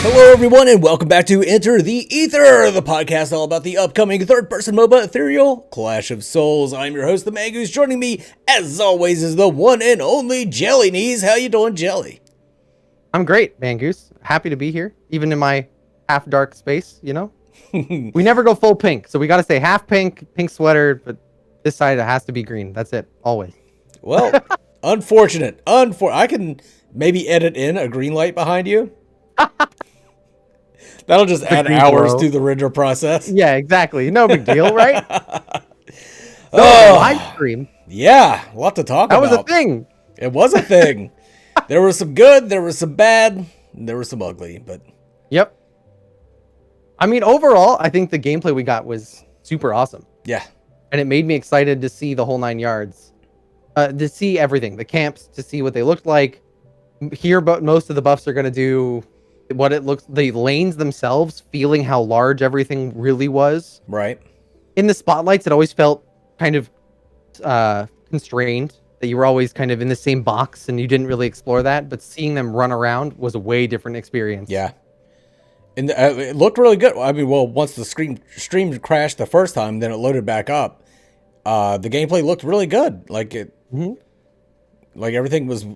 Hello everyone and welcome back to Enter the Ether, the podcast all about the upcoming third-person MOBA Ethereal Clash of Souls. I'm your host, the Mangoose. Joining me, as always, is the one and only JellyKnees. How you doing, Jelly? I'm great, Mangoose. Happy to be here, even in my half-dark space, you know? We never go full pink, so we gotta say half pink, pink sweater, but this side it has to be green. That's it, always. Well, unfortunate. I can maybe edit in a green light behind you. That'll just add hours to the render process. Yeah, exactly. No big deal, right? Live stream. Yeah, a lot to talk about. That was a thing. It was a thing. There was some good, there was some bad, there was some ugly, but... Yep. I mean, overall, I think the gameplay we got was super awesome. Yeah. And it made me excited to see the whole 9 yards. To see everything. The camps, to see what they looked like. Hear what most of the buffs are going to do. What it looks, the lanes themselves, feeling how large everything really was. Right. In the spotlights, it always felt kind of constrained, that you were always kind of in the same box and you didn't really explore that. But seeing them run around was a way different experience. Yeah. And it looked really good. I mean, well, once the stream crashed the first time, then it loaded back up. The gameplay looked really good. Like it. Mm-hmm. Like everything was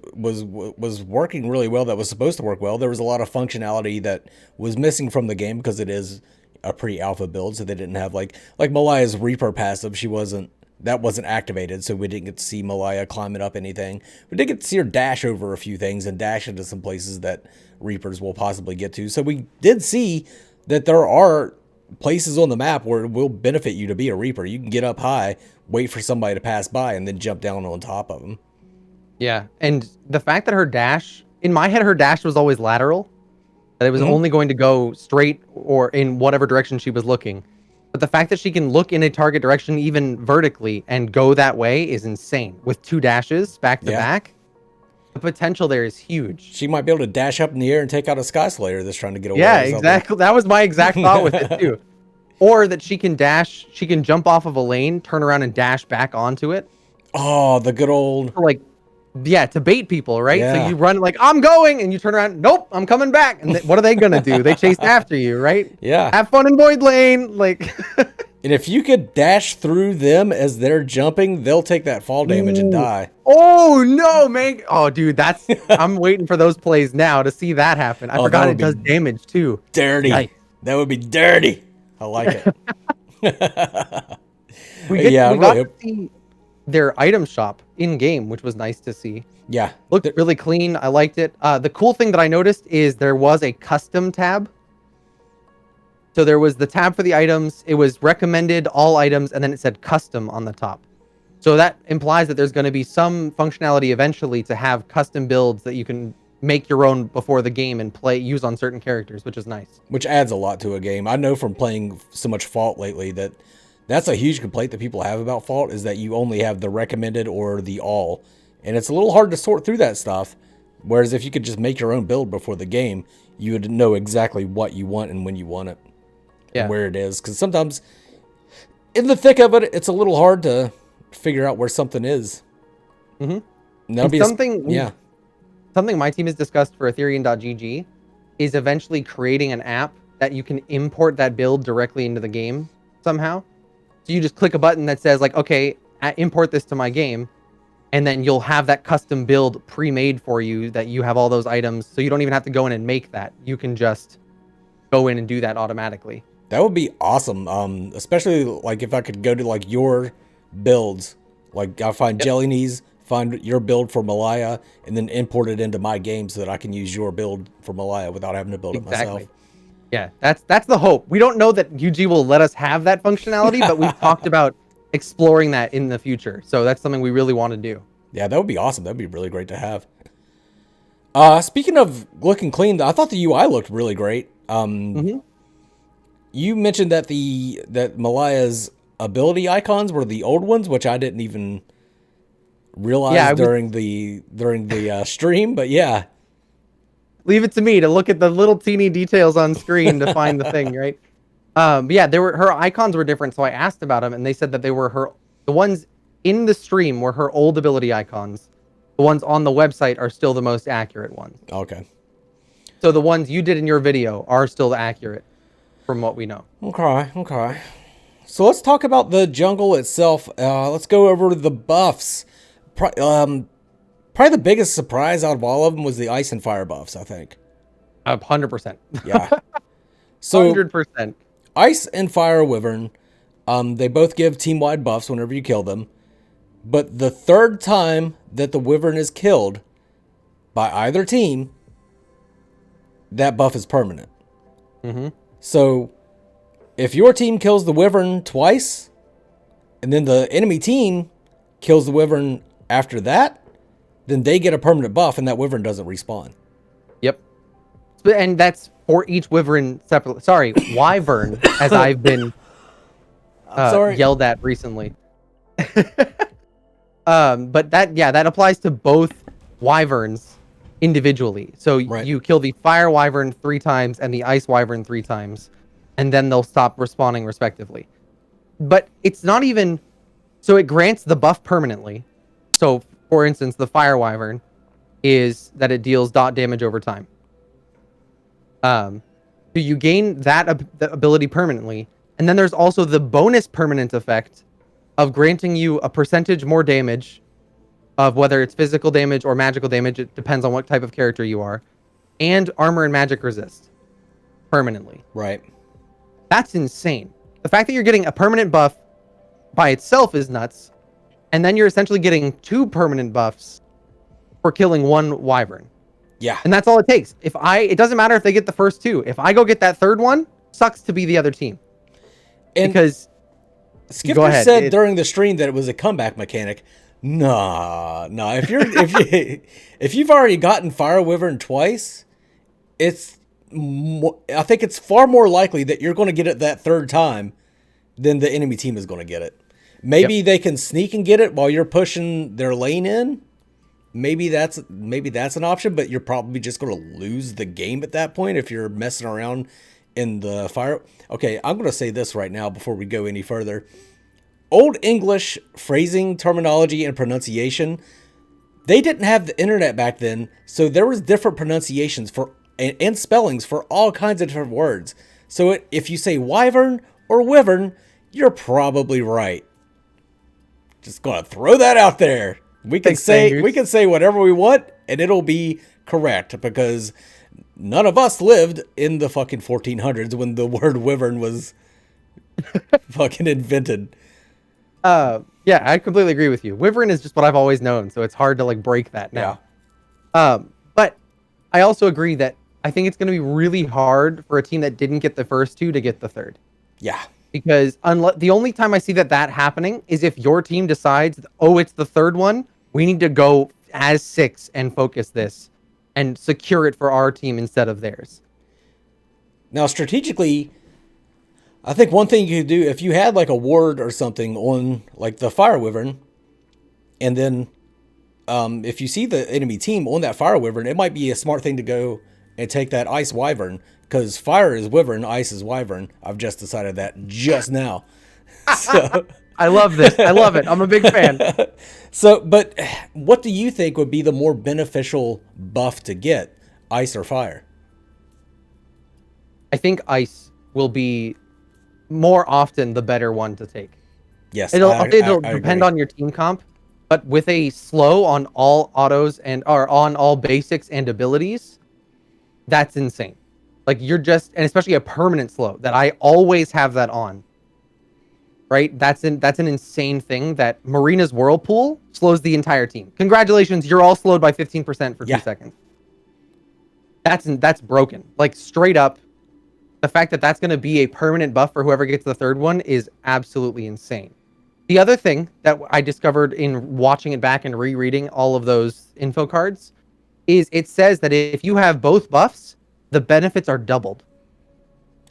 working really well. That was supposed to work well. There was a lot of functionality that was missing from the game because it is a pre-alpha build, so they didn't have like Malaya's Reaper passive. That wasn't activated, so we didn't get to see Malaya climbing up anything. We did get to see her dash over a few things and dash into some places that Reapers will possibly get to. So we did see that there are places on the map where it will benefit you to be a Reaper. You can get up high, wait for somebody to pass by, and then jump down on top of them. Yeah, and the fact that her dash, in my head, her dash was always lateral. That it was only going to go straight or in whatever direction she was looking. But the fact that she can look in a target direction even vertically and go that way is insane. With 2 dashes back to back, the potential there is huge. She might be able to dash up in the air and take out a Sky Slayer that's trying to get away. Yeah, exactly. That was my exact thought with it too. Or that she can dash, she can jump off of a lane, turn around and dash back onto it. Oh, the good old... Like, yeah, to bait people, right? Yeah. So you run like, I'm going, and you turn around, nope, I'm coming back. And what are they going to do? They chase after you, right? Yeah. Have fun in Void Lane. Like, and if you could dash through them as they're jumping, they'll take that fall damage and die. Oh, no, man. Oh, dude, I'm waiting for those plays now to see that happen. I forgot it does damage too. Dirty. Nice. That would be dirty. I like it. we got to see their item shop in game, which was nice to see. Yeah, looked really clean. I liked it. The cool thing that I noticed is there was a custom tab. So there was the tab for the items. It was recommended all items, and then it said custom on the top. So that implies that there's going to be some functionality eventually to have custom builds that you can make your own before the game and use on certain characters, which is nice. Which adds a lot to a game. I know from playing so much Fault lately that that's a huge complaint that people have about Fault, is that you only have the recommended or the all. And it's a little hard to sort through that stuff. Whereas if you could just make your own build before the game, you would know exactly what you want and when you want it. Yeah. And where it is. Because sometimes in the thick of it, it's a little hard to figure out where something is. Mm-hmm. Something my team has discussed for Ethereal.gg is eventually creating an app that you can import that build directly into the game somehow. So you just click a button that says like, okay, import this to my game. And then you'll have that custom build pre-made for you that you have all those items. So you don't even have to go in and make that. You can just go in and do that automatically. That would be awesome. Especially like if I could go to like your builds, like I find JellyKnees, find your build for Malaya, and then import it into my game so that I can use your build for Malaya without having to build it myself. Yeah, that's the hope. We don't know that UG will let us have that functionality, but we've talked about exploring that in the future. So that's something we really want to do. Yeah, that would be awesome. That'd be really great to have. Speaking of looking clean, I thought the UI looked really great. You mentioned that that Malaya's ability icons were the old ones, which I didn't even realize during the stream, but yeah. Leave it to me to look at the little teeny details on screen to find the thing, right? But yeah, her icons were different, so I asked about them, and they said that they were the ones in the stream were her old ability icons. The ones on the website are still the most accurate ones. Okay. So the ones you did in your video are still accurate from what we know. Okay. So let's talk about the jungle itself. Let's go over the buffs. Probably the biggest surprise out of all of them was the ice and fire buffs, I think. 100%. Yeah. So 100%. ice and fire wyvern, they both give team-wide buffs whenever you kill them. But the third time that the wyvern is killed by either team, that buff is permanent. Mm-hmm. So if your team kills the wyvern twice, and then the enemy team kills the wyvern after that, then they get a permanent buff, and that wyvern doesn't respawn. Yep. And that's for each wyvern separately. Sorry, wyvern, as I've been yelled at recently. But that applies to both wyverns individually. So you kill the fire wyvern 3 times and the ice wyvern 3 times, and then they'll stop respawning respectively. But it's not even... So it grants the buff permanently. So, for instance, the fire wyvern is that it deals dot damage over time. So you gain that ability permanently, and then there's also the bonus permanent effect of granting you a percentage more damage of whether it's physical damage or magical damage. It depends on what type of character you are, and armor and magic resist permanently. Right. That's insane. The fact that you're getting a permanent buff by itself is nuts, and then you're essentially getting 2 permanent buffs for killing 1 wyvern. Yeah. And that's all it takes. It doesn't matter if they get the first 2. If I go get that third one, sucks to be the other team. And because Skipper said during the stream that it was a comeback mechanic. Nah. If you've already gotten fire wyvern twice, I think it's far more likely that you're going to get it that third time than the enemy team is going to get it. Maybe they can sneak and get it while you're pushing their lane in. Maybe that's an option, but you're probably just going to lose the game at that point if you're messing around in the fire. Okay, I'm going to say this right now before we go any further. Old English phrasing, terminology, and pronunciation, they didn't have the internet back then, so there was different pronunciations and spellings for all kinds of different words. So if you say wyvern or wyvern, you're probably right. Just going to throw that out there. We can say whatever we want, and it'll be correct, because none of us lived in the fucking 1400s when the word wyvern was fucking invented. Yeah, I completely agree with you. Wyvern is just what I've always known, so it's hard to break that now. Yeah. But I also agree that I think it's going to be really hard for a team that didn't get the first 2 to get the third. Yeah. Because the only time I see that happening is if your team decides, oh, it's the third one, we need to go as 6 and focus this and secure it for our team instead of theirs. Now, strategically, I think one thing you could do, if you had a ward or something on the fire wyvern, and then if you see the enemy team on that fire wyvern, it might be a smart thing to go and take that ice wyvern. Because fire is wyvern, ice is wyvern. I've just decided that just now. So, I love this. I love it. I'm a big fan. So, but what do you think would be the more beneficial buff to get, ice or fire? I think ice will be more often the better one to take. Yes, it'll I depend agree. on your team comp, but with a slow on all autos or on all basics and abilities, that's insane. And especially a permanent slow that I always have that on. Right? That's an insane thing that Marina's Whirlpool slows the entire team. Congratulations, you're all slowed by 15% for 2 seconds. That's broken. Straight up, the fact that that's going to be a permanent buff for whoever gets the third one is absolutely insane. The other thing that I discovered in watching it back and rereading all of those info cards is it says that if you have both buffs, the benefits are doubled.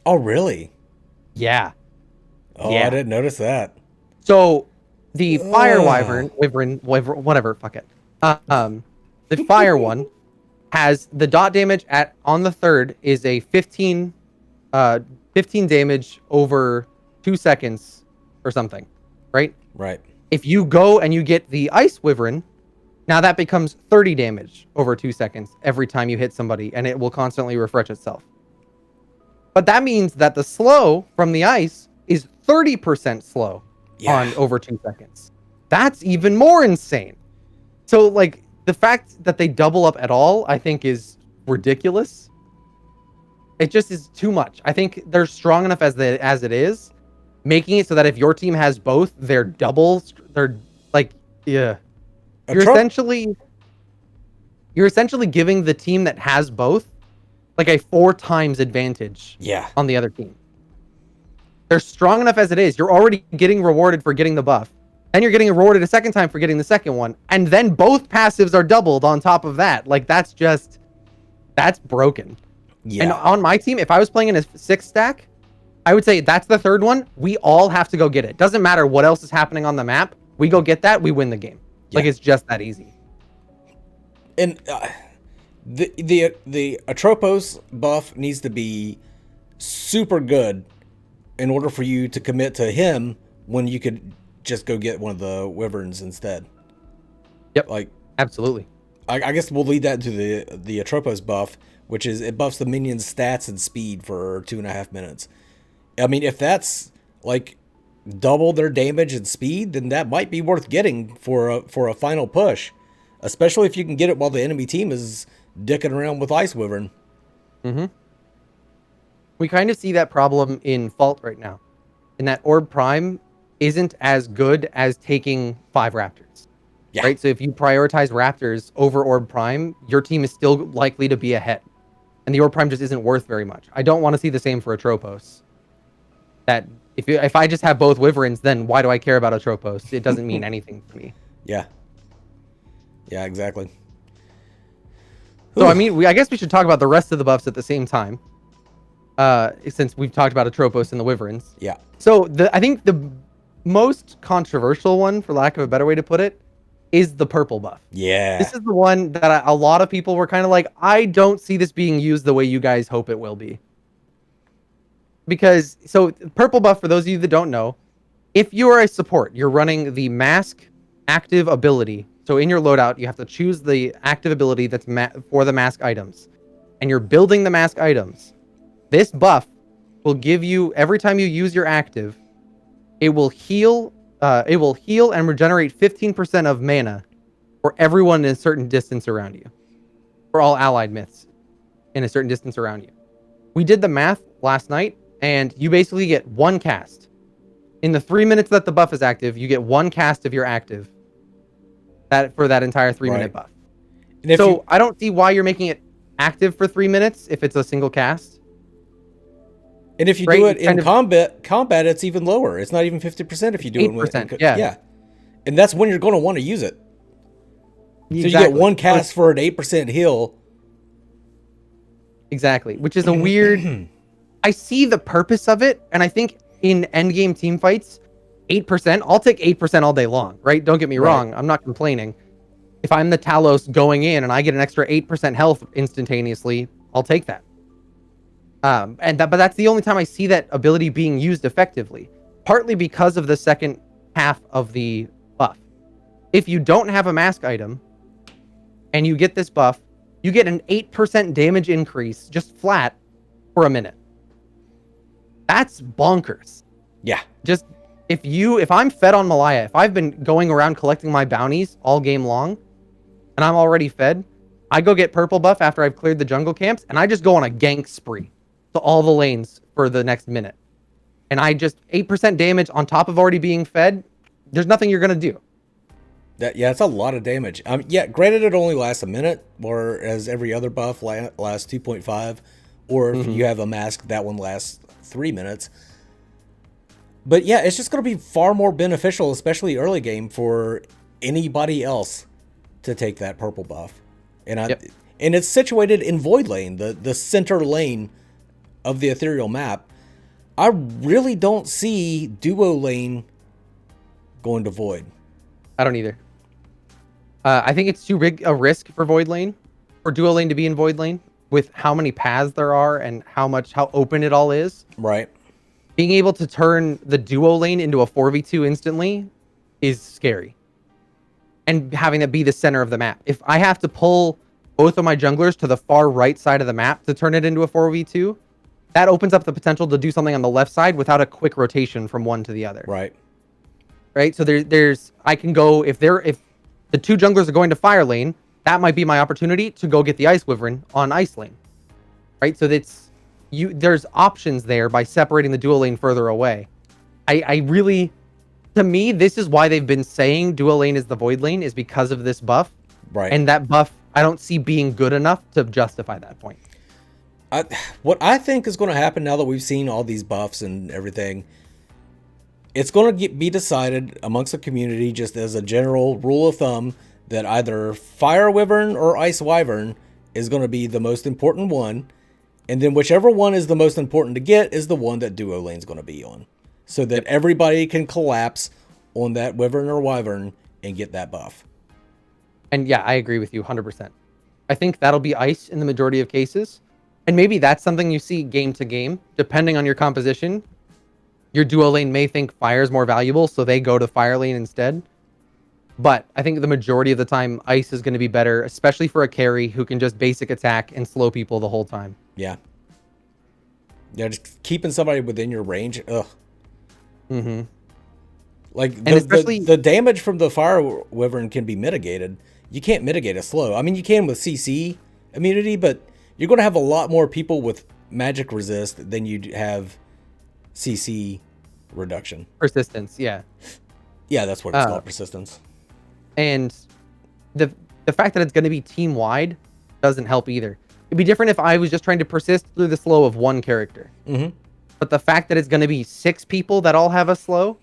Oh, really? Yeah. Oh, yeah. I didn't notice that. So the fire wyvern, whatever, fuck it. The fire one has the dot damage on the third is a 15 damage over 2 seconds or something, right? Right. If you go and you get the ice wyvern, Now that becomes 30 damage over 2 seconds every time you hit somebody, and it will constantly refresh itself. But that means that the slow from the ice is 30% slow on over 2 seconds. That's even more insane. So, like, the fact that they double up at all, I think, is ridiculous. It just is too much. I think they're strong enough as it is, making it so that if your team has both, they're doubles. They're like, yeah. You're essentially giving the team that has both like a 4 times advantage on the other team. They're strong enough as it is. You're already getting rewarded for getting the buff. And you're getting rewarded a second time for getting the second one. And then both passives are doubled on top of that. Like, that's broken. Yeah. And on my team, if I was playing in a 6 stack, I would say that's the third one. We all have to go get it. Doesn't matter what else is happening on the map. We go get that, we win the game. Like, it's just that easy. And the Atropos buff needs to be super good in order for you to commit to him when you could just go get one of the Wivrens instead. Yep. Like, absolutely. I guess we'll lead that to the Atropos buff, which is it buffs the minion's stats and speed for 2.5 minutes. I mean, if that's like double their damage and speed, then that might be worth getting for a final push, especially if you can get it while the enemy team is dicking around with Ice Wyvern. Mm-hmm. We kind of see that problem in Fault right now, in that Orb Prime isn't as good as taking 5 Raptors. Yeah. Right? So if you prioritize Raptors over Orb Prime, your team is still likely to be ahead. And the Orb Prime just isn't worth very much. I don't want to see the same for Atropos. That if I just have both Wivrens, then why do I care about Atropos? It doesn't mean anything to me. Yeah. Yeah, exactly. So, I mean, I guess we should talk about the rest of the buffs at the same time. Since we've talked about Atropos and the Wivrens. Yeah. So, I think the most controversial one, for lack of a better way to put it, is the purple buff. Yeah. This is the one that a lot of people were kind of like, I don't see this being used the way you guys hope it will be. Because, so, purple buff, for those of you that don't know, if you are a support, you're running the mask active ability. So in your loadout, you have to choose the active ability that's for the mask items. And you're building the mask items. This buff will give you, every time you use your active, it will heal and regenerate 15% of mana for everyone in a certain distance around you. For all allied myths in a certain distance around you. We did the math last night, and you basically get 1 cast. In the 3 minutes that the buff is active, you get 1 cast of your active. That for that entire 3-minute buff. So I don't see why you're making it active for 3 minutes if it's a single cast. And if you do it in combat, it's even lower. It's not even 50% if you do 8%, it. Yeah. And that's when you're going to want to use it. Exactly. So you get 1 cast for an 8% heal. Exactly. Which is a weird... I see the purpose of it, and I think in endgame team fights, 8%, I'll take 8% all day long, right? Don't get me wrong. I'm not complaining. If I'm the Talos going in and I get an extra 8% health instantaneously, I'll take that. But that's the only time I see that ability being used effectively. Partly because of the second half of the buff. If you don't have a mask item and you get this buff, you get an 8% damage increase just flat for a minute. That's bonkers. Yeah. Just if I'm fed on Malaya, if I've been going around collecting my bounties all game long and I'm already fed, I go get purple buff after I've cleared the jungle camps and I just go on a gank spree to all the lanes for the next minute. And I just 8% damage on top of already being fed. There's nothing you're going to do. It's a lot of damage. Yeah, granted it only lasts a minute, or as every other buff lasts 2.5, or if you have a mask, that one lasts 3 minutes. But yeah, it's just going to be far more beneficial, especially early game, for anybody else to take that purple buff. And and it's situated in Void Lane, the center lane of the Ethereal map. I really don't see Duo Lane going to Void. I don't either. I think it's too big a risk for Void Lane, for Duo Lane to be in Void Lane, with how many paths there are and how open it all is. Right. Being able to turn the Duo Lane into a 4v2 instantly is scary. and having it be the center of the map. If I have to pull both of my junglers to the far right side of the map to turn it into a 4v2, that opens up the potential to do something on the left side without a quick rotation from one to the other. Right. Right. So there's I can go if the two junglers are going to fire lane, that might be my opportunity to go get the ice wyvern on ice lane. Right. So there's options there by separating the dual lane further away. I really, to me, this is why they've been saying dual lane is the void lane, is because of this buff. Right. And that buff I don't see being good enough to justify that point. What I think is going to happen now that we've seen all these buffs and everything, it's going to be decided amongst the community, just as a general rule of thumb, that either Fire Wyvern or Ice Wyvern is going to be the most important one. And then whichever one is the most important to get is the one that duo lane is going to be on. So that everybody can collapse on that Wyvern or Wyvern and get that buff. And yeah, I agree with you 100%. I think that'll be ice in the majority of cases. And maybe that's something you see game to game, depending on your composition. Your duo lane may think fire is more valuable, so they go to fire lane instead. But I think the majority of the time, ice is going to be better, especially for a carry who can just basic attack and slow people the whole time. Yeah. Yeah, just keeping somebody within your range. Ugh. Mm-hmm. Like, the damage from the Fire Wyvern can be mitigated. You can't mitigate a slow. I mean, you can with CC immunity, but you're going to have a lot more people with magic resist than you have CC reduction. Persistence, yeah. Yeah, that's what it's called, persistence. And the fact that it's going to be team-wide doesn't help either. It'd be different if I was just trying to persist through the slow of one character. Mm-hmm. But the fact that it's going to be 6 people that all have a slow,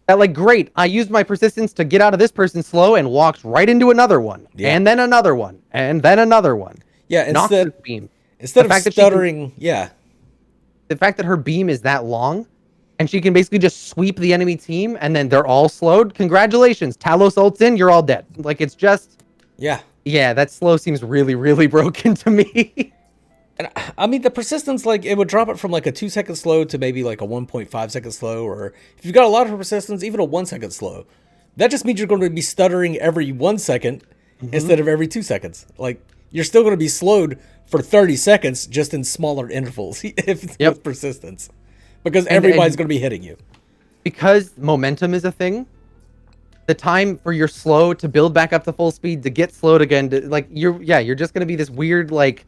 that like, great, I used my persistence to get out of this person's slow and walked right into another one. Yeah. And then another one. And then another one. Yeah, instead of stuttering, the fact that her beam is that long and she can basically just sweep the enemy team and then they're all slowed. Congratulations. Talos ults in, you're all dead. Like, it's just... Yeah, that slow seems really, really broken to me. And I mean, the persistence, like, it would drop it from like a 2-second slow to maybe like a 1.5-second slow, or if you've got a lot of persistence, even a 1-second slow. That just means you're going to be stuttering every 1 second instead of every 2 seconds. Like, you're still going to be slowed for 30 seconds, just in smaller intervals with persistence. Because everybody's going to be hitting you. Because momentum is a thing, the time for your slow to build back up to full speed, to get slowed again, to, like, you're just going to be this weird, like,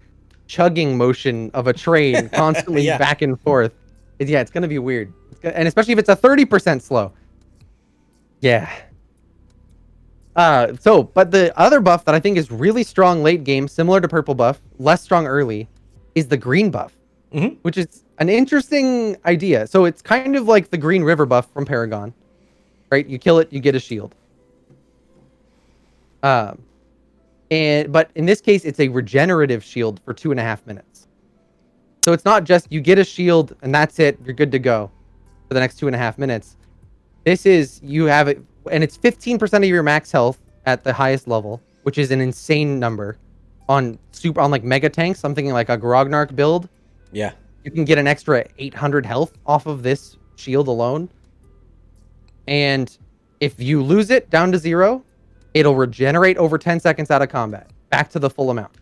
chugging motion of a train constantly back and forth. It's going to be weird. And especially if it's a 30% slow. Yeah. But the other buff that I think is really strong late game, similar to purple buff, less strong early, is the green buff, which is an interesting idea. So it's kind of like the green river buff from Paragon, right? You kill it, you get a shield. But in this case, it's a regenerative shield for 2.5 minutes. So it's not just you get a shield and that's it, you're good to go for the next 2.5 minutes. This is, you have it, and it's 15% of your max health at the highest level, which is an insane number. On like mega tanks, something like a Grognark build. Yeah. You can get an extra 800 health off of this shield alone. And if you lose it down to 0, it'll regenerate over 10 seconds out of combat, back to the full amount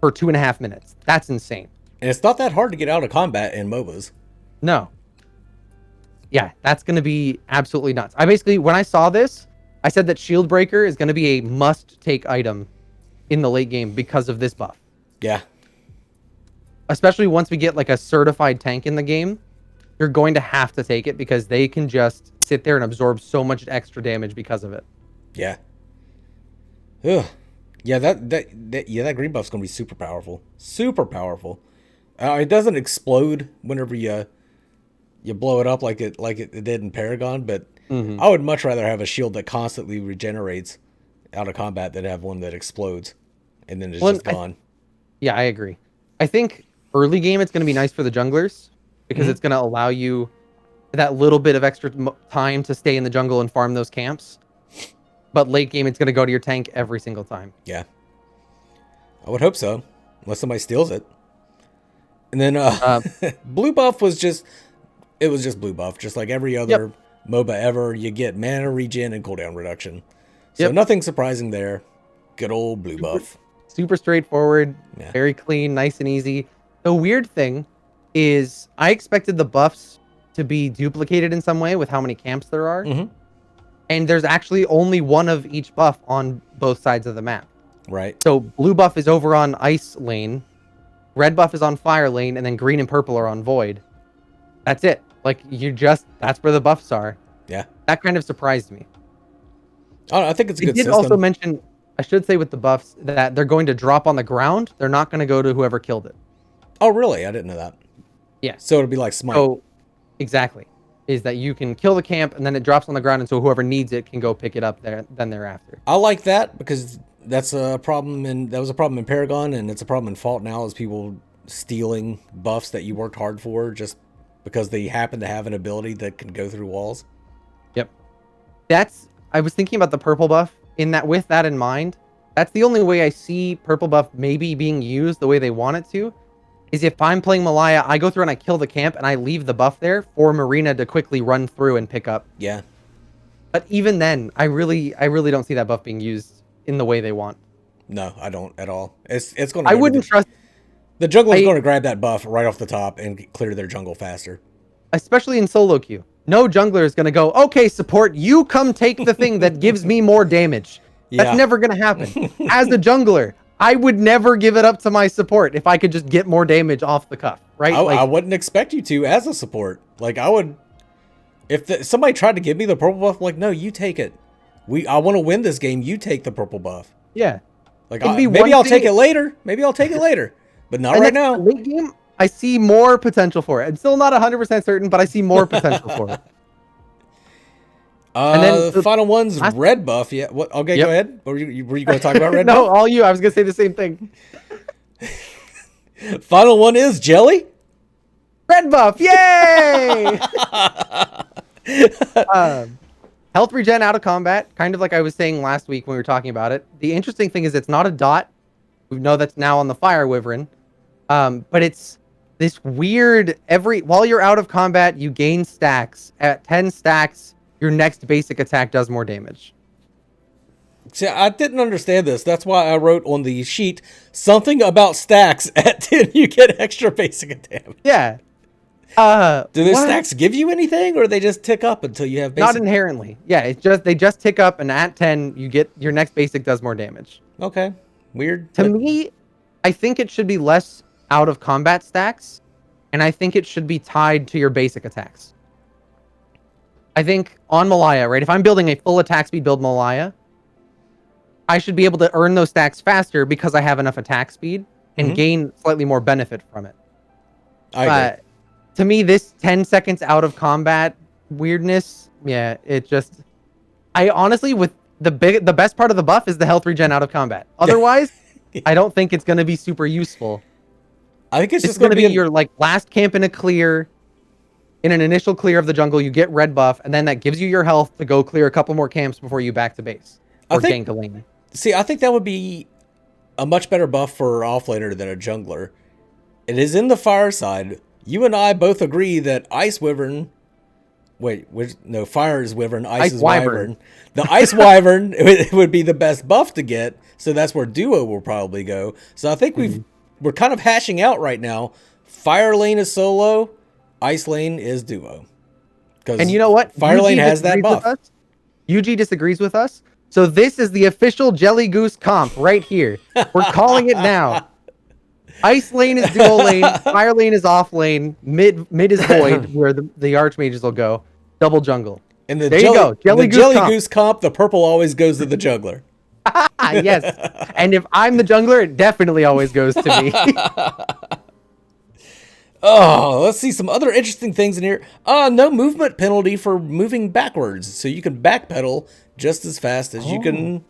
for 2.5 minutes. That's insane. And it's not that hard to get out of combat in MOBAs. No. Yeah, that's going to be absolutely nuts. When I saw this, I said that Shield Breaker is going to be a must-take item in the late game because of this buff. Yeah. Especially once we get like a certified tank in the game, you're going to have to take it because they can just sit there and absorb so much extra damage because of it. Yeah. Ugh. Yeah, that green buff's gonna be super powerful. Super powerful. It doesn't explode whenever you blow it up like it did in Paragon, but I would much rather have a shield that constantly regenerates out of combat than have one that explodes and then it's just gone. I agree. I think early game it's going to be nice for the junglers because it's going to allow you that little bit of extra time to stay in the jungle and farm those camps. But late game it's going to go to your tank every single time. Yeah. I would hope so, unless somebody steals it. And then blue buff was just blue buff, just like every other MOBA ever. You get mana regen and cooldown reduction. So Yep. nothing surprising there. Good old blue buff. Super straightforward, Yeah. very clean, nice and easy. The weird thing is I expected the buffs to be duplicated in some way with how many camps there are. Mm-hmm. And there's actually only one of each buff on both sides of the map. Right. So blue buff is over on ice lane, red buff is on fire lane, and then green and purple are on void. That's it. Like that's where the buffs are. Yeah. That kind of surprised me. I think it's a They good did system. also mention, I should say with the buffs, that they're going to drop on the ground. They're not going to go to whoever killed it. Oh, really? I didn't know that. Yeah. So it'll be like Smite. So, exactly. Is that you can kill the camp and then it drops on the ground, and so whoever needs it can go pick it up thereafter. I like that because that's a problem, and that was a problem in Paragon, and it's a problem in Fault now, is people stealing buffs that you worked hard for just because they happen to have an ability that can go through walls. Yep. I was thinking about the purple buff with that in mind. That's the only way I see purple buff maybe being used the way they want it to, is if I'm playing Malaya, I go through and I kill the camp and I leave the buff there for Marina to quickly run through and pick up. Yeah. But even then, I really don't see that buff being used in the way they want. No, I don't at all. It's going to. I wouldn't trust, the jungler's going to grab that buff right off the top and clear their jungle faster. especially in solo queue. No jungler is going to go, okay, support, you come take the thing that gives me more damage. Yeah. That's never going to happen. As a jungler, I would never give it up to my support if I could just get more damage off the cuff, right? I wouldn't expect you to as a support. Like, I would, if somebody tried to give me the purple buff, I'm like, no, you take it. I want to win this game. You take the purple buff. Yeah. Like, maybe I'll take it later. Maybe I'll take it later, but not right now. Late game, I see more potential for it. I'm still not 100% certain, but I see more potential for it. And then the final one's red buff. Yeah. What? Okay, Yep. go ahead. Were you going to talk about red No, buff? all you. I was going to say the same thing. Final one is Jelly. Red buff. Yay! Health regen out of combat, kind of like I was saying last week when we were talking about it. The interesting thing is it's not a dot. We know that's now on the Fire Wyvern. But it's this weird, while you're out of combat, you gain stacks. At 10 stacks, your next basic attack does more damage. See, I didn't understand this. That's why I wrote on the sheet something about stacks. At 10, you get extra basic damage. Yeah. Do the stacks give you anything, or they just tick up until you have basic? Not inherently. Yeah, they just tick up, and at 10, you get your next basic does more damage. Okay. Weird. To me, I think it should be less out of combat stacks, and I think it should be tied to your basic attacks. I think on Malaya, right? If I'm building a full attack speed build Malaya, I should be able to earn those stacks faster because I have enough attack speed and gain slightly more benefit from it. I agree. To me, this 10 seconds out of combat weirdness, yeah, it just... I honestly, with the best part of the buff is the health regen out of combat. Otherwise, I don't think it's going to be super useful. I think it's just going to be your last camp in a clear, in an initial clear of the jungle, you get red buff, and then that gives you your health to go clear a couple more camps before you back to base or gank a lane. See, I think that would be a much better buff for offlaner than a jungler. It is in the fire side. You and I both agree that Ice Wyvern... Fire is Wyvern, Ice is Wyvern. The Ice Wyvern would be the best buff to get, so that's where Duo will probably go. So I think we're kind of hashing out right now. Fire lane is solo, Ice lane is Duo. And you know what? Fire lane has that buff. UG disagrees with us. So this is the official Jelly Goose comp right here. We're calling it now. Ice lane is dual lane, fire lane is off lane, mid is void, where the archmages will go. Double jungle. And there you go. Jelly Goose comp, the purple always goes to the jungler. Yes. And if I'm the jungler, it definitely always goes to me. Oh, let's see some other interesting things in here. No movement penalty for moving backwards. So you can backpedal just as fast as you can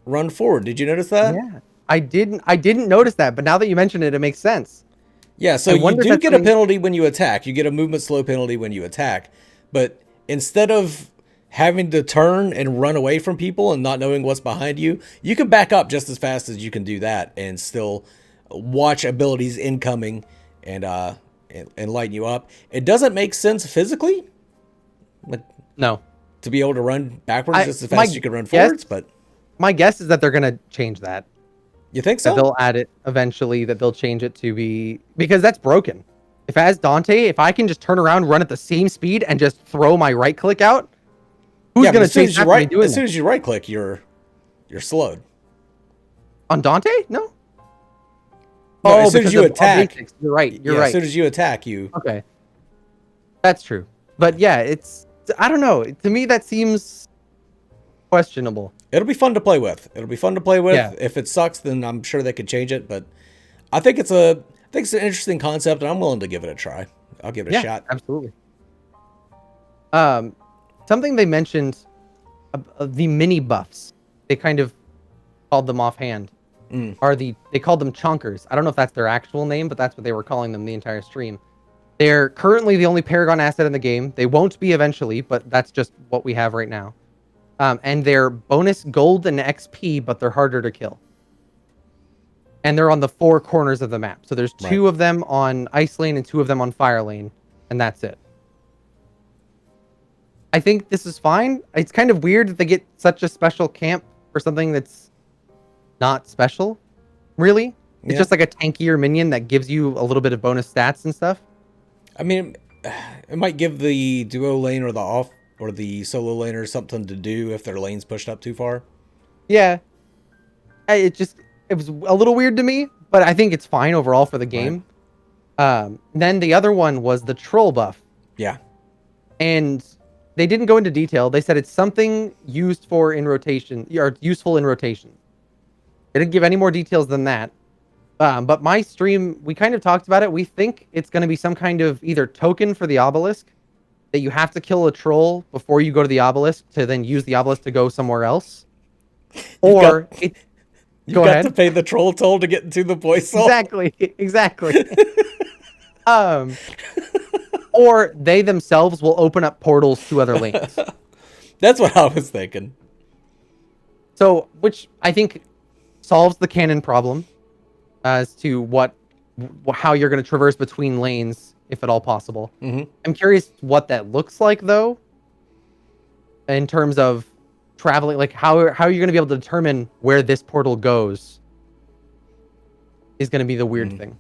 run forward. Did you notice that? Yeah. I didn't notice that, but now that you mention it, it makes sense. Yeah, so you do get a penalty when you attack. You get a movement slow penalty when you attack. But instead of having to turn and run away from people and not knowing what's behind you, you can back up just as fast as you can do that and still watch abilities incoming and lighten you up. It doesn't make sense physically. No. to be able to run backwards just as my fast as you can run guess- forwards. But My guess is that they're gonna change that. you think That so? they'll add it eventually. That they'll change it to be, because that's broken. If as Dante, if I can just turn around, run at the same speed, and just throw my right click out, who's Yeah, but gonna as soon chase as you after me doing as soon that? as you right click, you're slowed. On Dante? No. No, as soon as because you of attack, basics. You're right. You're yeah, right. as soon as you attack, you Okay, that's true. But yeah, I don't know. To me, that seems questionable. it'll be fun to play with. It'll be fun to play with. Yeah. If it sucks, then I'm sure they could change it. But I think it's an interesting concept, and I'm willing to give it a try. I'll give it a shot. Absolutely. Something they mentioned, the mini buffs. They kind of called them offhand. They called them chonkers. I don't know if that's their actual name, but that's what they were calling them the entire stream. They're currently the only Paragon asset in the game. They won't be eventually, but that's just what we have right now. And they're bonus gold and XP, but they're harder to kill. And they're on the 4 corners of the map. So there's 2 of them on Ice Lane and 2 of them on Fire Lane, and that's it. I think this is fine. It's kind of weird that they get such a special camp for something that's not special, really. It's just like a tankier minion that gives you a little bit of bonus stats and stuff. I mean, it might give the duo lane or the solo laner something to do if their lane's pushed up too far. Yeah. It was a little weird to me, but I think it's fine overall for the game. Then the other one was the troll buff. Yeah. And they didn't go into detail. They said it's something used for in rotation, or useful in rotation. They didn't give any more details than that. But my stream, we kind of talked about it. We think it's going to be some kind of either token for the obelisk, that you have to kill a troll before you go to the obelisk to then use the obelisk to go somewhere else. Or You got to pay the troll toll to get into the voice soul. Exactly. Or they themselves will open up portals to other lanes. That's what I was thinking. So, which I think solves the canon problem as to how you're going to traverse between lanes, if at all possible. I'm curious what that looks like, though, in terms of traveling. Like, how are you going to be able to determine where this portal goes is going to be the weird thing.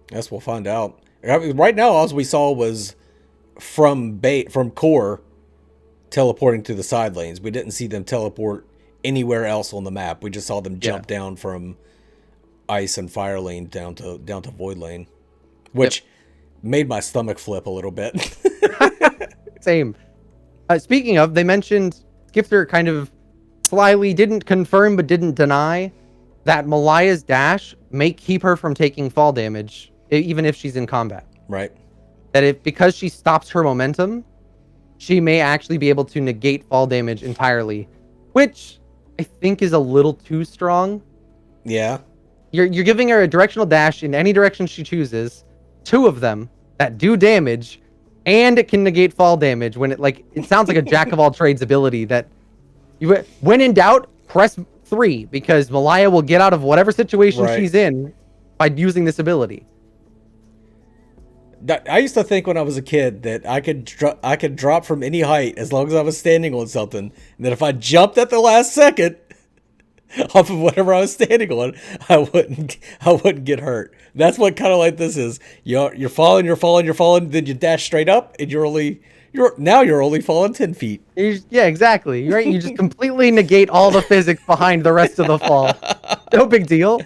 Guess we'll find out. I mean, right now, all we saw was from core teleporting to the side lanes. We didn't see them teleport anywhere else on the map. We just saw them jump down from ice and fire lane down to void lane, which made my stomach flip a little bit. Same. Speaking of, they mentioned Skifter kind of slyly didn't confirm but didn't deny that Malaya's dash may keep her from taking fall damage even if she's in combat. Right. That because she stops her momentum, she may actually be able to negate fall damage entirely, which I think is a little too strong. Yeah. You're giving her a directional dash in any direction she chooses, 2 of them that do damage, and it can negate fall damage when it sounds like a jack of all trades ability that when in doubt, press 3 because Malaya will get out of whatever situation she's in by using this ability. I used to think when I was a kid that I could drop from any height as long as I was standing on something, and that if I jumped at the last second off of whatever I was standing on, I wouldn't get hurt. That's what kind of like this is. You're falling, then you dash straight up, and you're only falling 10 feet. Yeah, exactly. Right? You just completely negate all the physics behind the rest of the fall. No big deal.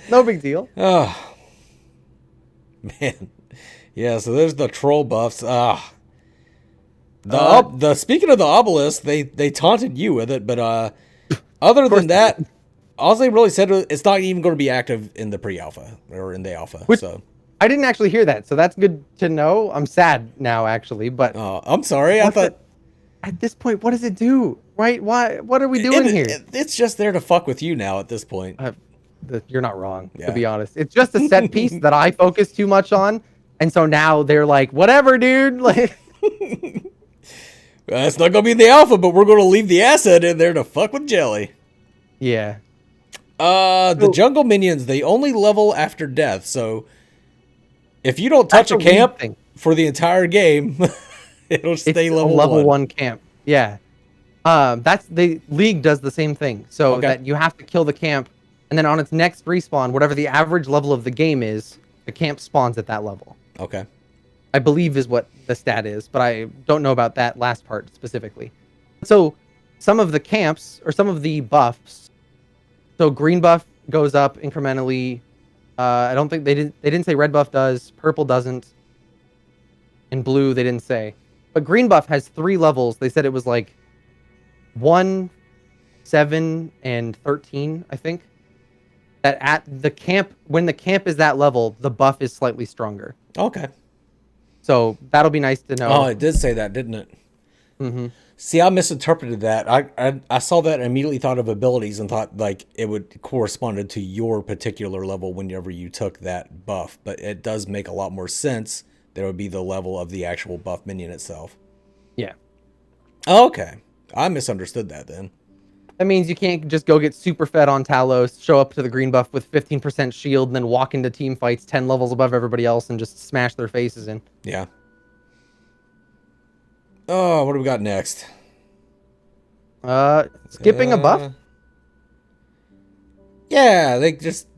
Oh man. Yeah, so there's the troll buffs. Speaking of the obelisk, they taunted you with it, but other than that, all they really said was it's not even going to be active in the pre-alpha or in the alpha. So I didn't actually hear that, so that's good to know. I'm sad now, actually, but I'm sorry. I thought at this point, what does it do? Right? What are we doing here? It's just there to fuck with you now. At this point, you're not wrong. To be honest, it's just a set piece that I focus too much on. And so now they're like, whatever, dude. Like, it's not gonna be in the alpha, but we're gonna leave the asset in there to fuck with Jelly. Yeah. The jungle minions, they only level after death. So if you don't touch a camp for the entire game, it'll stay level 1. Level 1 camp. Yeah. That's the League does the same thing. So Okay. that you have to kill the camp, and then on its next respawn, whatever the average level of the game is, the camp spawns at that level. Okay. I believe is what the stat is, but I don't know about that last part specifically. So some of the camps or some of the buffs. So green buff goes up incrementally. I don't think they didn't say red buff does, purple doesn't, and blue they didn't say. But green buff has 3 levels. They said it was like 1, 7, and 13, I think. That at the camp, when the camp is that level, the buff is slightly stronger. Okay. So that'll be nice to know. Oh, it did say that, didn't it? Mm-hmm. See, I misinterpreted that. I saw that and immediately thought of abilities and thought like it would corresponded to your particular level whenever you took that buff. But it does make a lot more sense that it would be the level of the actual buff minion itself. Yeah. Okay. I misunderstood that then. That means you can't just go get super fed on Talos, show up to the green buff with 15% shield, and then walk into team fights 10 levels above everybody else and just smash their faces in. Yeah. Oh, what do we got next? Skipping a buff? Yeah, they just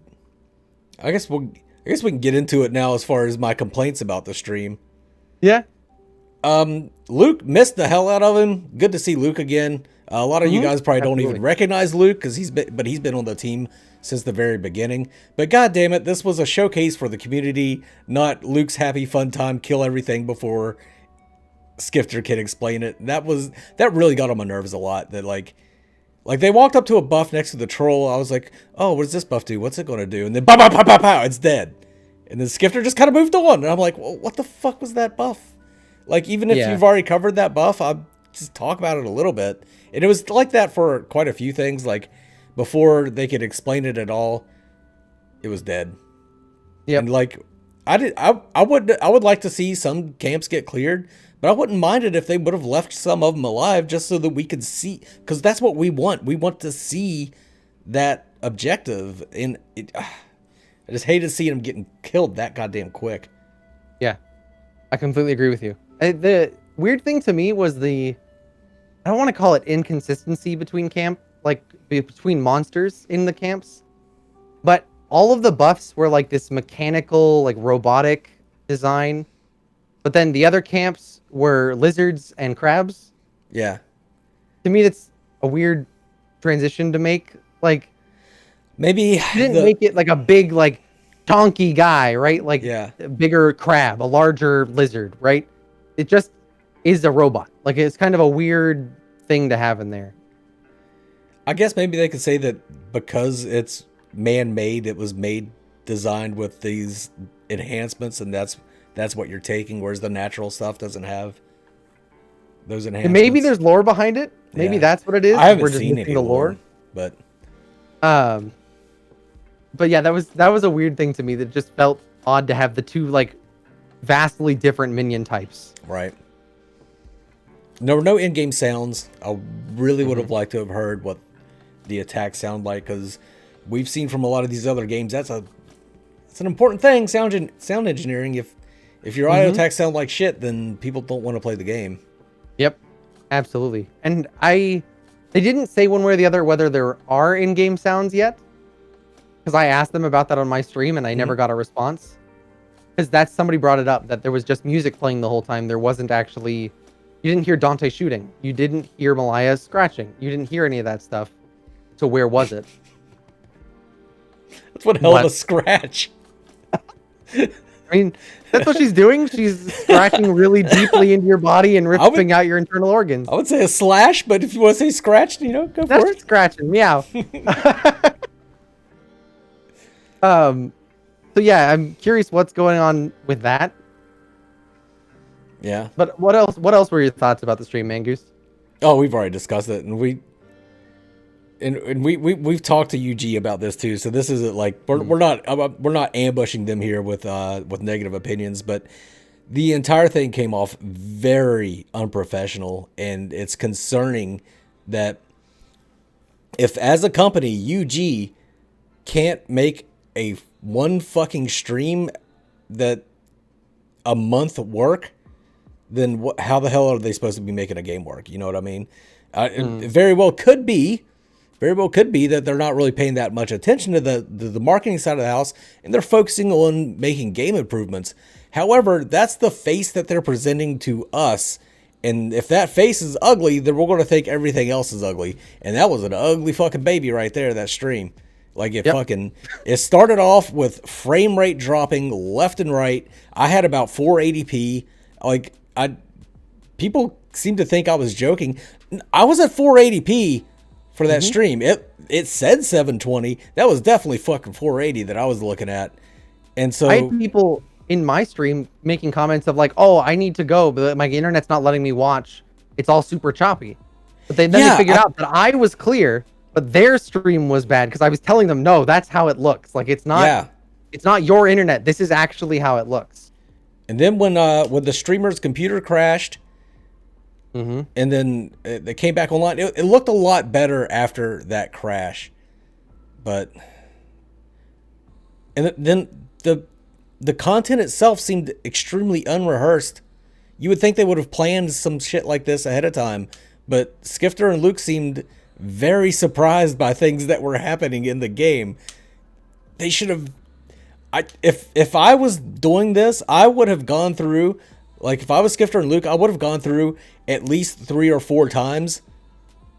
I guess we can get into it now as far as my complaints about the stream. Yeah. Luke missed the hell out of him. Good to see Luke again. A lot of you guys probably don't even recognize Luke because he's been on the team since the very beginning. But god damn it, this was a showcase for the community, not Luke's happy fun time, kill everything before Skifter can explain it. That really got on my nerves a lot. That like they walked up to a buff next to the troll. I was like, oh, what does this buff do? What's it gonna do? And then pow pow pow pow pow, it's dead. And then Skifter just kind of moved on. And I'm like, well, what the fuck was that buff? Like, even if you've already covered that buff, I'll just talk about it a little bit. And it was like that for quite a few things. Like, before they could explain it at all, it was dead. Yeah. And like, I would like to see some camps get cleared, but I wouldn't mind it if they would have left some of them alive just so that we could see, because that's what we want. We want to see that objective. And I just hated seeing them getting killed that goddamn quick. Yeah, I completely agree with you. The weird thing to me was I don't want to call it inconsistency between between monsters in the camps, but all of the buffs were like this mechanical, like robotic design, but then the other camps were lizards and crabs. Yeah. To me, that's a weird transition to make. Like, maybe you didn't make it like a big, like, donkey guy, right? Like, a bigger crab, a larger lizard, right? It just is a robot. Like, it's kind of a weird thing to have in there. I guess maybe they could say that because it's man-made, it was designed with these enhancements, and that's what you're taking, whereas the natural stuff doesn't have those enhancements. And maybe there's lore behind it. Maybe that's what it is. I haven't seen any lore, but yeah, that was a weird thing to me that just felt odd to have the two like vastly different minion types. Right. There were no in-game sounds. I really would have liked to have heard what the attacks sound like, because we've seen from a lot of these other games that's an important thing. Sound engineering. If your audio attacks sound like shit, then people don't want to play the game. Yep, absolutely. And they didn't say one way or the other whether there are in-game sounds yet, because I asked them about that on my stream and I never got a response. Because somebody brought it up that there was just music playing the whole time. There wasn't actually. You didn't hear Dante shooting. You didn't hear Malaya scratching. You didn't hear any of that stuff. So where was it? That's one hell of a scratch. I mean, that's what she's doing. She's scratching really deeply into your body and ripping out your internal organs. I would say a slash, but if you want to say scratched, go for it. That's scratching. Meow. So yeah, I'm curious what's going on with that. Yeah. But what else were your thoughts about the stream, Mangoose? Oh, we've already discussed it, and we've talked to UG about this too. So this isn't like we're not ambushing them here with negative opinions, but the entire thing came off very unprofessional, and it's concerning that if as a company UG can't make a one fucking stream that a month work, then how the hell are they supposed to be making a game work? You know what I mean? It very well could be that they're not really paying that much attention to the marketing side of the house, and they're focusing on making game improvements. However, that's the face that they're presenting to us. And if that face is ugly, then we're going to think everything else is ugly. And that was an ugly fucking baby right there, that stream. Like it started off with frame rate dropping left and right. I had about 480p. People seem to think I was joking. I was at 480p for that stream. It said 720. That was definitely fucking 480 that I was looking at. And so I had people in my stream making comments of like, "Oh, I need to go, but my internet's not letting me watch. It's all super choppy." But then they figured out that I was clear, but their stream was bad because I was telling them, "No, that's how it looks. Like it's not your internet. This is actually how it looks." And then when the streamer's computer crashed, and then they came back online, it looked a lot better after that crash. But and then the content itself seemed extremely unrehearsed. You would think they would have planned some shit like this ahead of time, but Skifter and Luke seemed very surprised by things that were happening in the game. They should have. If I was doing this, I would have gone through. Like if I was Skifter and Luke, I would have gone through at least 3 or 4 times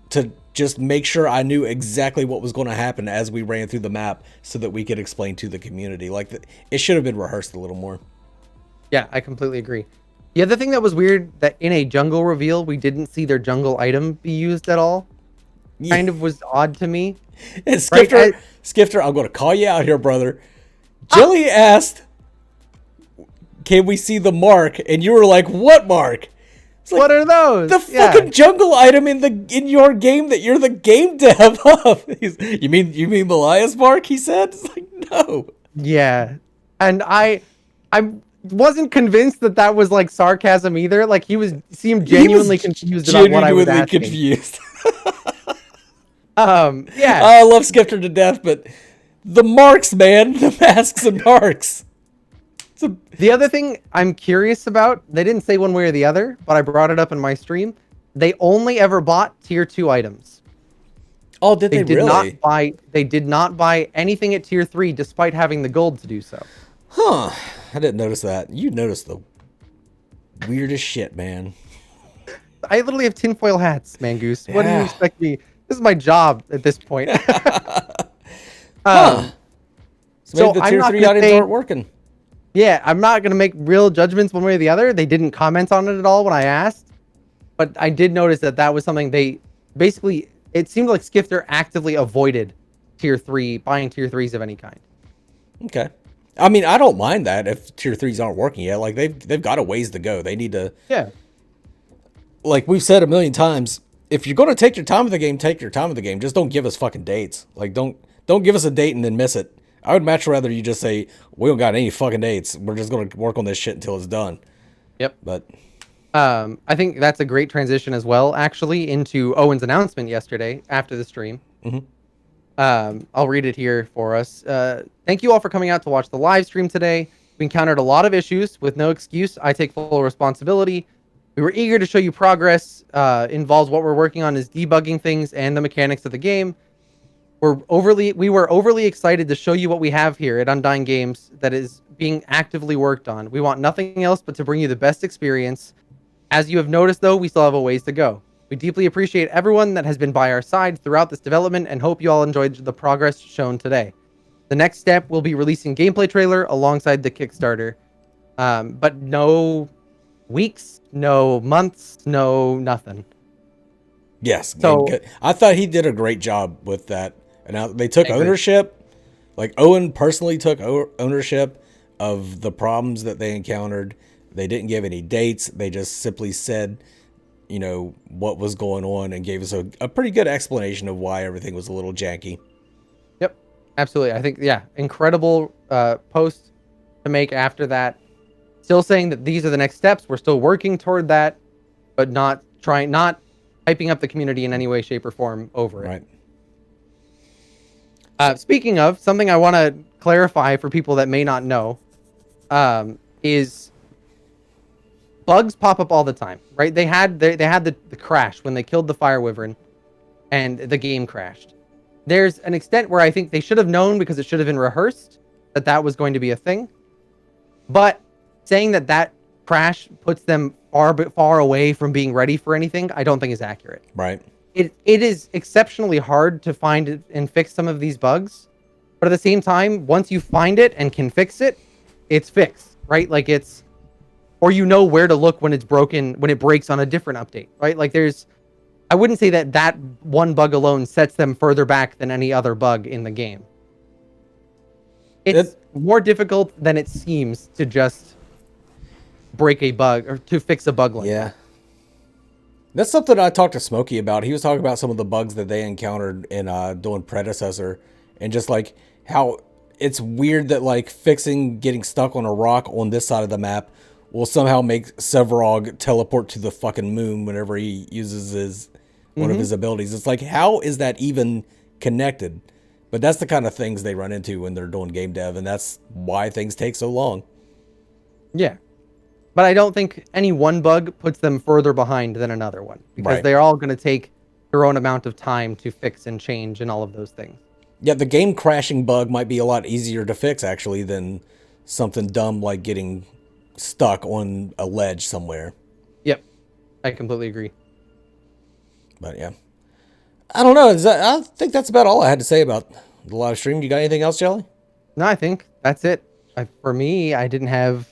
to just make sure I knew exactly what was going to happen as we ran through the map so that we could explain to the community. It should have been rehearsed a little more. Yeah, I completely agree. The other thing that was weird, that in a jungle reveal, we didn't see their jungle item be used at all. Yeah. Kind of was odd to me. And Skifter, I'm going to call you out here, brother. Jelly asked, "Can we see the mark?" And you were like, "What mark?" Like, what are those? The fucking jungle item in your game that you're the game dev of. You mean Malia's mark? He said. It's like, no. Yeah, and I wasn't convinced that was like sarcasm either. Like seemed genuinely confused about what I was asking. Confused. Yeah. I love Skifter to death, but the marks, man, the masks and marks. The other thing I'm curious about, they didn't say one way or the other, but I brought it up in my stream. They only ever bought tier 2 items. Oh, did they really? They did not buy anything at tier 3 despite having the gold to do so. Huh. I didn't notice that. You noticed the weirdest shit, man. I literally have tinfoil hats, Mangoose. What do you expect me? This is my job at this point. So maybe the tier 3 items aren't working. Yeah, I'm not going to make real judgments one way or the other. They didn't comment on it at all when I asked. But I did notice that was something they basically, it seemed like Skifter actively avoided buying tier 3s of any kind. Okay. I mean, I don't mind that if tier 3s aren't working yet. Like they've got a ways to go. They need to. Yeah. Like we've said a million times, if you're going to take your time with the game, take your time with the game. Just don't give us fucking dates. Like don't give us a date and then miss it. I would much rather you just say, we don't got any fucking dates. We're just going to work on this shit until it's done. Yep. But I think that's a great transition as well, actually, into Owen's announcement yesterday after the stream. I'll read it here for us. Thank you all for coming out to watch the live stream today. We encountered a lot of issues. With no excuse, I take full responsibility. We were eager to show you progress. Involves what we're working on is debugging things and the mechanics of the game. We were overly excited to show you what we have here at Undying Games that is being actively worked on. We want nothing else but to bring you the best experience. As you have noticed, though, we still have a ways to go. We deeply appreciate everyone that has been by our side throughout this development and hope you all enjoyed the progress shown today. The next step will be releasing gameplay trailer alongside the Kickstarter. But no weeks, no months, no nothing. Yes. So I thought he did a great job with that. And they took ownership. Like Owen personally took ownership of the problems that they encountered. They didn't give any dates. They just simply said, what was going on and gave us a pretty good explanation of why everything was a little janky. Yep, absolutely. I think, incredible post to make after that. Still saying that these are the next steps. We're still working toward that, but not hyping up the community in any way, shape, or form over it. Right. Speaking of, something I want to clarify for people that may not know is bugs pop up all the time, right? They had the crash when they killed the fire wyvern, and the game crashed. There's an extent where I think they should have known, because it should have been rehearsed, that that was going to be a thing. But saying that that crash puts them far away from being ready for anything, I don't think is accurate. Right. It is exceptionally hard to find and fix some of these bugs, but at the same time, once you find it and can fix it, it's fixed, right? Like it's, or you know where to look when it's broken, when it breaks on a different update, right? Like I wouldn't say that that one bug alone sets them further back than any other bug in the game. It's more difficult than it seems to just break a bug or to fix a bug like that. That's something I talked to Smokey about. He was talking about some of the bugs that they encountered in doing Predecessor, and just like how it's weird that like getting stuck on a rock on this side of the map will somehow make Sevarog teleport to the fucking moon whenever he uses one of his abilities. It's like, how is that even connected? But that's the kind of things they run into when they're doing game dev, and that's why things take so long. Yeah. But I don't think any one bug puts them further behind than another one, because they're all going to take their own amount of time to fix and change and all of those things. Yeah, the game crashing bug might be a lot easier to fix, actually, than something dumb like getting stuck on a ledge somewhere. Yep. I completely agree. But yeah. I don't know. I think that's about all I had to say about the live stream. You got anything else, Jelly? No, I think that's it. For me, I didn't have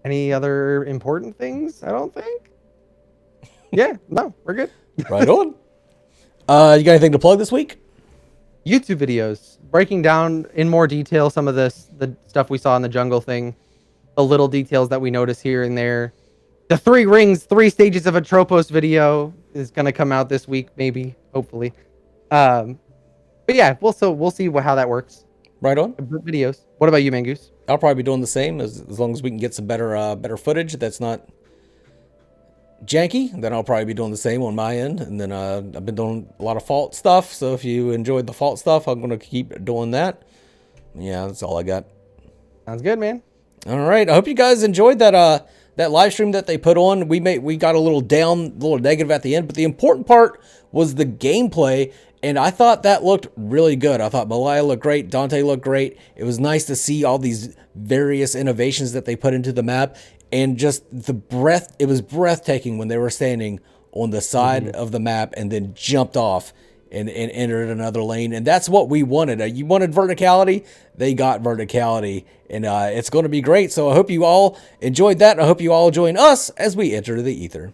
any other important things, I don't think. Yeah, no, we're good. Right on. You got anything to plug this week? YouTube videos, breaking down in more detail some of the stuff we saw in the jungle thing, the little details that we notice here and there. The 3 rings, 3 stages of Atropos video is going to come out this week, maybe, hopefully. But yeah, we'll see how that works. Right on. Videos. What about you, Mangoose? I'll probably be doing the same as long as we can get some better footage that's not janky. Then I'll probably be doing the same on my end. And then I've been doing a lot of fault stuff. So if you enjoyed the fault stuff, I'm going to keep doing that. Yeah, that's all I got. Sounds good, man. All right. I hope you guys enjoyed that live stream that they put on. We got a little negative at the end, but the important part was the gameplay. And I thought that looked really good. I thought Malaya looked great. Dante looked great. It was nice to see all these various innovations that they put into the map. And just it was breathtaking when they were standing on the side of the map and then jumped off and entered another lane. And that's what we wanted. You wanted verticality. They got verticality. And it's going to be great. So I hope you all enjoyed that. And I hope you all join us as we enter the ether.